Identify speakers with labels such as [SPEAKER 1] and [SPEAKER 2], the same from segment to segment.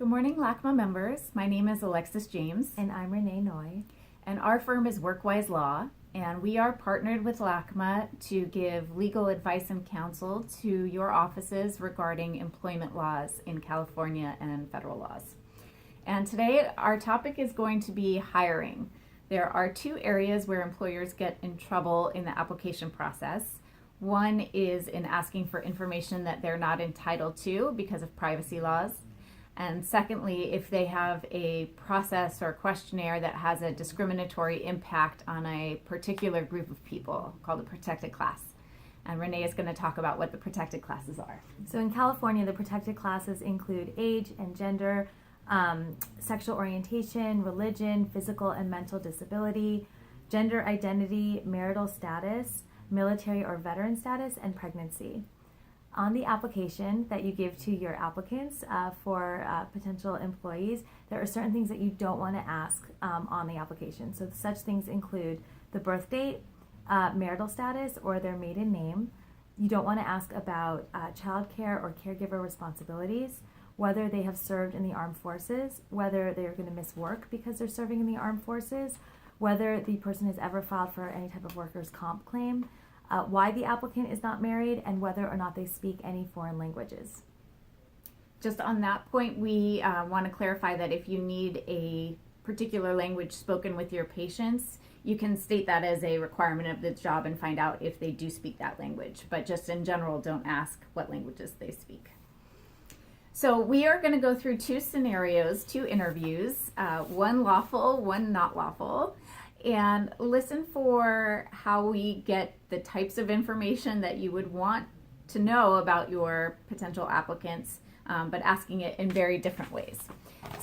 [SPEAKER 1] Good morning, LACMA members. My name is Alexis James,
[SPEAKER 2] And I'm Renee Noy.
[SPEAKER 1] and our firm is Workwise Law, and we are partnered with LACMA to give legal advice and counsel to your offices regarding employment laws in California and federal laws. And today, our topic is going to be hiring. There are two areas where employers get in trouble in the application process. One is in asking for information that they're not entitled to because of privacy laws. And secondly, if they have a process or questionnaire that has a discriminatory impact on a particular group of people called a protected class. And Renee is going to talk about what the protected classes are.
[SPEAKER 2] So in California, the protected classes include age and gender, sexual orientation, religion, physical and mental disability, gender identity, marital status, military or veteran status, and pregnancy. On the application that you give to your applicants for potential employees, there are certain things that you don't want to ask on the application. So such things include the birth date, marital status, or their maiden name. You don't want to ask about child care or caregiver responsibilities, whether they have served in the armed forces, whether they're going to miss work because they're serving in the armed forces, whether the person has ever filed for any type of workers' comp claim, why the applicant is not married, and whether or not they speak any foreign languages.
[SPEAKER 1] Just on that point, we want to clarify that if you need a particular language spoken with your patients, you can state that as a requirement of the job and find out if they do speak that language. But just in general, don't ask what languages they speak. So we are going to go through two scenarios, two interviews, one lawful, one not lawful, and listen for how we get the types of information that you would want to know about your potential applicants, but asking it in very different ways.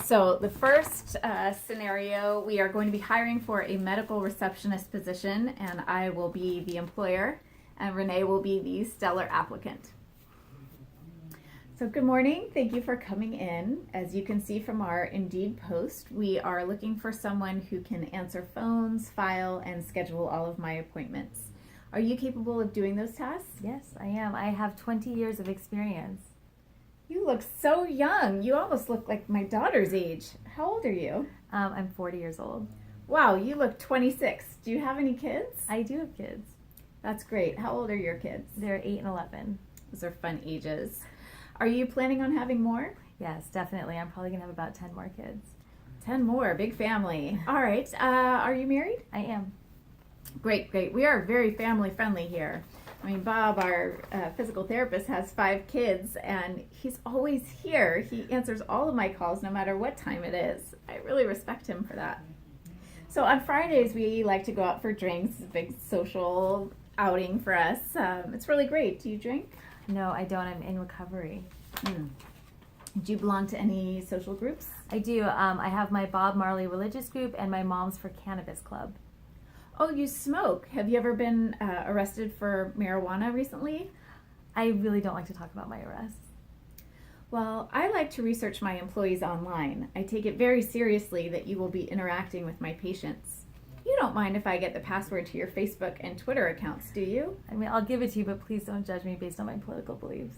[SPEAKER 1] So the first scenario, we are going to be hiring for a medical receptionist position, and I will be the employer, and Renee will be the stellar applicant. So good morning. Thank you for coming in. As you can see from our Indeed post, we are looking for someone who can answer phones, file, and schedule all of my appointments. Are you capable of doing those tasks?
[SPEAKER 2] Yes, I am. I have 20 years of experience.
[SPEAKER 1] You look so young. You almost look like my daughter's age. How old are you?
[SPEAKER 2] I'm 40 years old.
[SPEAKER 1] Wow, you look 26. Do you have any kids?
[SPEAKER 2] I do have kids.
[SPEAKER 1] That's great. How old are your kids?
[SPEAKER 2] They're 8 and 11.
[SPEAKER 1] Those are fun ages. Are you planning on having more?
[SPEAKER 2] Yes, definitely. I'm probably going to have about 10 more kids.
[SPEAKER 1] 10 more. Big family. All right. Are you married?
[SPEAKER 2] I am.
[SPEAKER 1] Great, great. We are very family friendly here. I mean, Bob, our physical therapist, has 5 kids, and he's always here. He answers all of my calls no matter what time it is. I really respect him for that. So on Fridays, we like to go out for drinks. It's a big social outing for us. It's really great. Do you drink?
[SPEAKER 2] No, I don't. I'm in recovery.
[SPEAKER 1] Do you belong to any social groups?
[SPEAKER 2] I do. I have my Bob Marley religious group and my Moms for Cannabis Club.
[SPEAKER 1] Oh, you smoke. Have you ever been arrested for marijuana recently?
[SPEAKER 2] I really don't like to talk about my arrests.
[SPEAKER 1] Well, I like to research my employees online. I take it very seriously that you will be interacting with my patients. You don't mind if I get the password to your Facebook and Twitter accounts, do you?
[SPEAKER 2] I mean, I'll give it to you, but please don't judge me based on my political beliefs.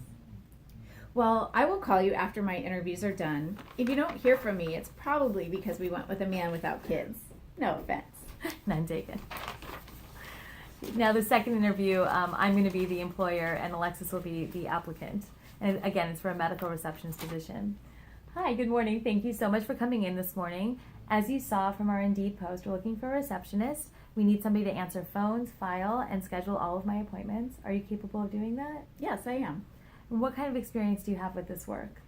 [SPEAKER 1] Well, I will call you after my interviews are done. If you don't hear from me, it's probably because we went with a man without kids. No offense.
[SPEAKER 2] None taken. Now, the second interview, I'm going to be the employer and Alexis will be the applicant. And again, it's for a medical receptionist position. Hi, good morning. Thank you so much for coming in this morning. As you saw from our Indeed post, we're looking for a receptionist. We need somebody to answer phones, file, and schedule all of my appointments. Are you capable of doing that?
[SPEAKER 1] Yes, I am.
[SPEAKER 2] And what kind of experience do you have with this work?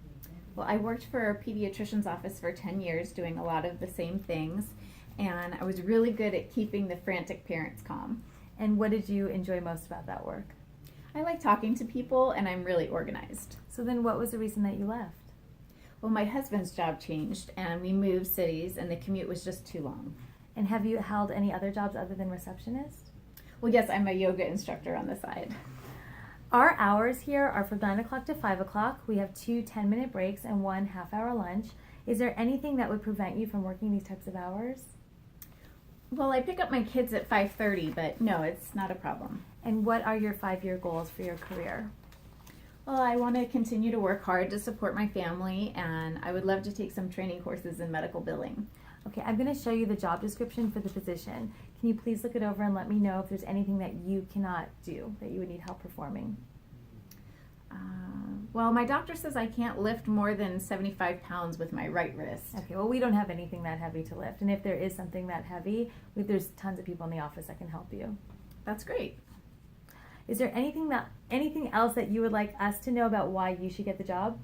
[SPEAKER 1] Well, I worked for a pediatrician's office for 10 years doing a lot of the same things, and I was really good at keeping the frantic parents calm.
[SPEAKER 2] And what did you enjoy most about that work?
[SPEAKER 1] I like talking to people, and I'm really organized.
[SPEAKER 2] So then what was the reason that you left?
[SPEAKER 1] Well, my husband's job changed, and we moved cities, and the commute was just too long.
[SPEAKER 2] And have you held any other jobs other than receptionist?
[SPEAKER 1] Well, yes, I'm a yoga instructor on the side.
[SPEAKER 2] Our hours here are from 9 o'clock to 5 o'clock. We have 2 10-minute breaks and 1 half-hour lunch. Is there anything that would prevent you from working these types of hours?
[SPEAKER 1] Well, I pick up my kids at 5:30, but no, it's not a problem.
[SPEAKER 2] And what are your 5-year goals for your career?
[SPEAKER 1] Well, I want to continue to work hard to support my family, and I would love to take some training courses in medical billing.
[SPEAKER 2] Okay, I'm going to show you the job description for the position. Can you please look it over and let me know if there's anything that you cannot do, that you would need help performing?
[SPEAKER 1] Well, my doctor says I can't lift more than 75 pounds with my right wrist.
[SPEAKER 2] Okay, well, we don't have anything that heavy to lift. And if there is something that heavy, there's tons of people in the office that can help you.
[SPEAKER 1] That's great.
[SPEAKER 2] Is there anything else that you would like us to know about why you should get the job?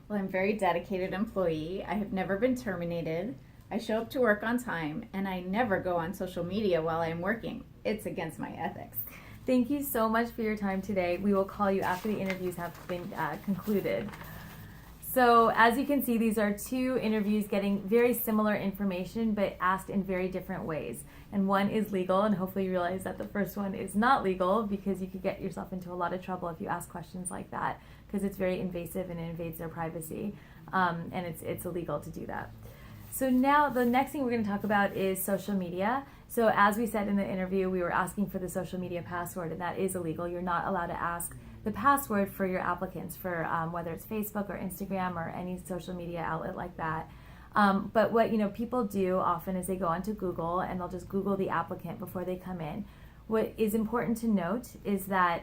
[SPEAKER 1] Well, I'm a very dedicated employee. I have never been terminated. I show up to work on time, and I never go on social media while I'm working. It's against my ethics.
[SPEAKER 2] Thank you so much for your time today. We will call you after the interviews have been concluded. So as you can see, these are two interviews getting very similar information but asked in very different ways. And one is legal, and hopefully you realize that the first one is not legal, because you could get yourself into a lot of trouble if you ask questions like that, because it's very invasive and it invades their privacy, and it's illegal to do that. So now the next thing we're going to talk about is social media. So as we said in the interview, we were asking for the social media password, and that is illegal. You're not allowed to ask the password for your applicants for whether it's Facebook or Instagram or any social media outlet like that. But what people do often is they go onto Google and they'll just Google the applicant before they come in. What is important to note is that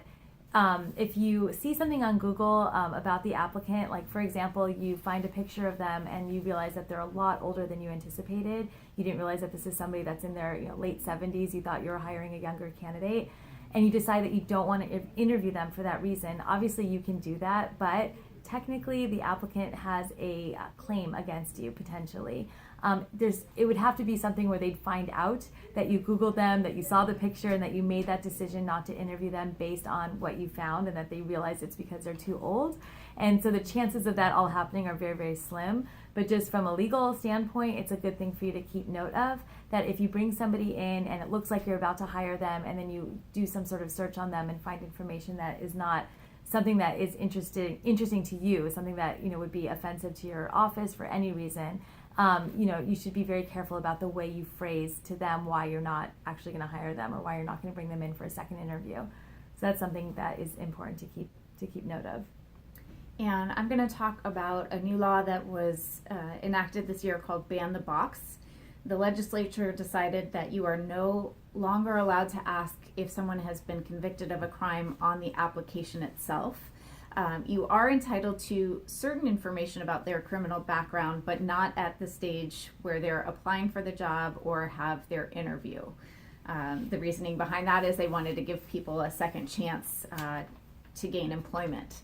[SPEAKER 2] if you see something on Google about the applicant, like for example, you find a picture of them and you realize that they're a lot older than you anticipated, you didn't realize that this is somebody that's in their late 70s, you thought you were hiring a younger candidate, and you decide that you don't want to interview them for that reason, obviously you can do that, but technically the applicant has a claim against you potentially. It would have to be something where they'd find out that you Googled them, that you saw the picture, and that you made that decision not to interview them based on what you found, and that they realize it's because they're too old. And so the chances of that all happening are very, very slim. But just from a legal standpoint, it's a good thing for you to keep note of, that if you bring somebody in and it looks like you're about to hire them, and then you do some sort of search on them and find information that is not something that is interesting to you, something that would be offensive to your office for any reason, you should be very careful about the way you phrase to them why you're not actually going to hire them or why you're not going to bring them in for a second interview. So that's something that is important to keep note of.
[SPEAKER 1] And I'm going to talk about a new law that was enacted this year called Ban the Box. The legislature decided that you are no longer allowed to ask if someone has been convicted of a crime on the application itself. You are entitled to certain information about their criminal background, but not at the stage where they're applying for the job or have their interview. The reasoning behind that is they wanted to give people a second chance to gain employment.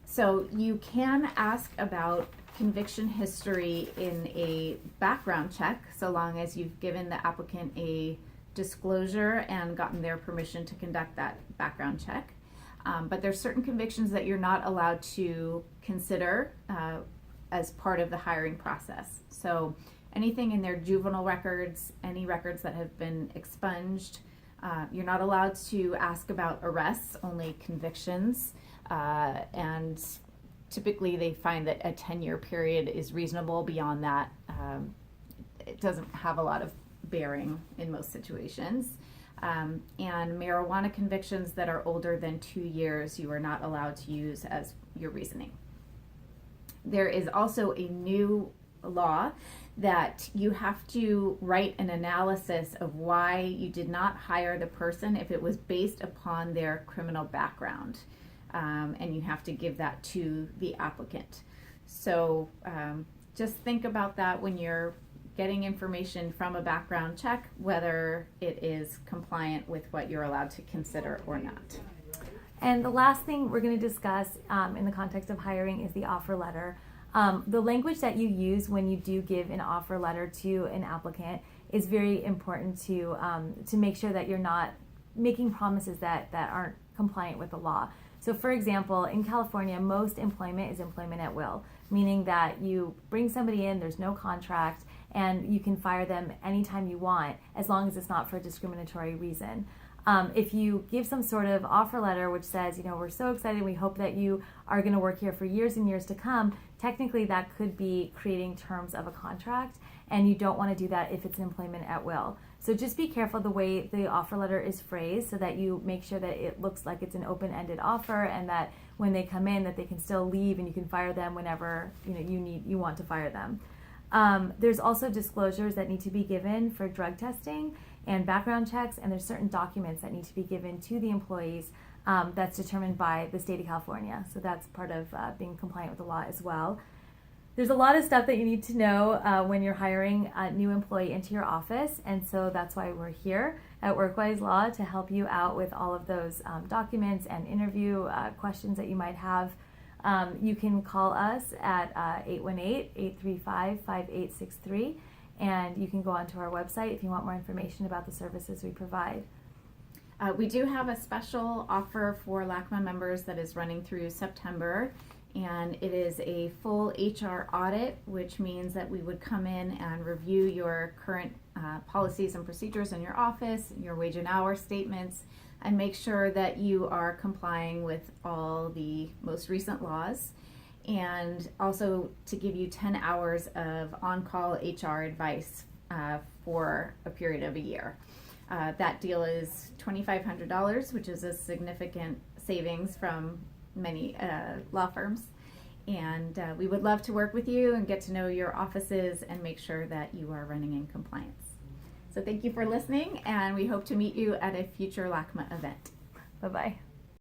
[SPEAKER 1] So you can ask about conviction history in a background check, so long as you've given the applicant a disclosure and gotten their permission to conduct that background check. But there's certain convictions that you're not allowed to consider as part of the hiring process. So anything in their juvenile records, any records that have been expunged, you're not allowed to ask about arrests, only convictions. And typically they find that a 10-year period is reasonable. Beyond that, it doesn't have a lot of bearing in most situations. And marijuana convictions that are older than 2 years, you are not allowed to use as your reasoning. There is also a new law that you have to write an analysis of why you did not hire the person if it was based upon their criminal background. And you have to give that to the applicant. So just think about that when you're getting information from a background check, whether it is compliant with what you're allowed to consider or not.
[SPEAKER 2] And the last thing we're going to discuss in the context of hiring is the offer letter. The language that you use when you do give an offer letter to an applicant is very important to make sure that you're not making promises that aren't compliant with the law. So for example, in California, most employment is employment at will, meaning that you bring somebody in, there's no contract, and you can fire them anytime you want, as long as it's not for a discriminatory reason. If you give some sort of offer letter which says, we're so excited, we hope that you are going to work here for years and years to come, technically that could be creating terms of a contract, and you don't want to do that if it's an employment at will. So just be careful the way the offer letter is phrased so that you make sure that it looks like it's an open-ended offer, and that when they come in that they can still leave and you can fire them whenever you want to fire them. There's also disclosures that need to be given for drug testing and background checks, and there's certain documents that need to be given to the employees that's determined by the state of California. So that's part of being compliant with the law as well. There's a lot of stuff that you need to know when you're hiring a new employee into your office, and so that's why we're here at Workwise Law to help you out with all of those documents and interview questions that you might have. You can call us at 818-835-5863, and you can go onto our website if you want more information about the services we provide.
[SPEAKER 1] We do have a special offer for LACMA members that is running through September, and it is a full HR audit, which means that we would come in and review your current policies and procedures in your office, your wage and hour statements, and make sure that you are complying with all the most recent laws, and also to give you 10 hours of on-call HR advice for a period of a year. That deal is $2,500, which is a significant savings from many law firms, and we would love to work with you and get to know your offices and make sure that you are running in compliance. So thank you for listening, and we hope to meet you at a future LACMA event.
[SPEAKER 2] Bye-bye.